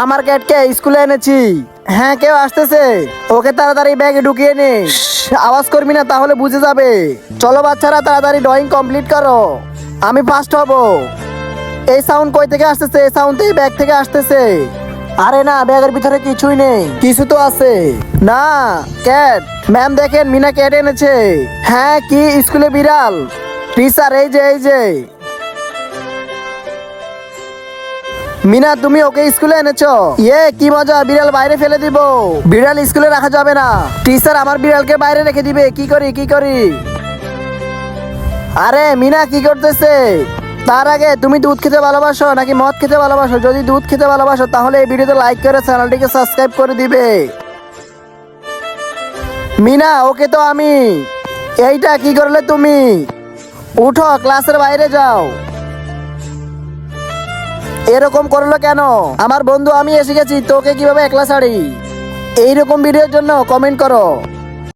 আমার ক্যাটকে স্কুলে এনেছি। হ্যাঁ, কেউ আসতেছে, ওকে তাড়াতাড়ি ব্যাগে ঢুকিয়ে নে। আওয়াজ করবি না, তাহলে বুঝে যাবে। চলো বাচ্চারা, তাড়াতাড়ি ড্রয়িং কমপ্লিট করো, আমি ফার্স্ট হব। এই সাউন্ড কই থেকে আসতেছে? এই সাউন্ড এই ব্যাগ থেকে আসতেছে। আরে না, ব্যাগের ভিতরে কিছুই নেই। কিছু তো আছে না। ক্যাট ম্যাম, দেখেন মিনা ক্যাট এনেছে। হ্যাঁ, কি স্কুলে বিড়াল? টিচার, এই যে মিনা, তুমি ওকে স্কুলে এনেছো? কি মজা, বিড়াল বাইরে ফেলে দিব। বিড়াল স্কুলে রাখা যাবে না। টিচার, আমার বিড়ালকে বাইরে রেখে দিবে। কি করি? আরে মিনা, কি করতেছে? তার আগে তুমি দুধ খেতে ভালোবাসো নাকি মদ খেতে ভালোবাসো? যদি দুধ খেতে ভালোবাসো তাহলে এই ভিডিওতে লাইক করে চ্যানেলটিকে সাবস্ক্রাইব করে দিবে। মিনা, ওকে তো আমি। এইটা কি করলে তুমি? উঠো, ক্লাসের বাইরে যাও। এরকম করলো কেন? আমার বন্ধু আমি এসে গেছি, তোকে কিভাবে একলা ছাড়ি? এইরকম ভিডিওর জন্য কমেন্ট করো।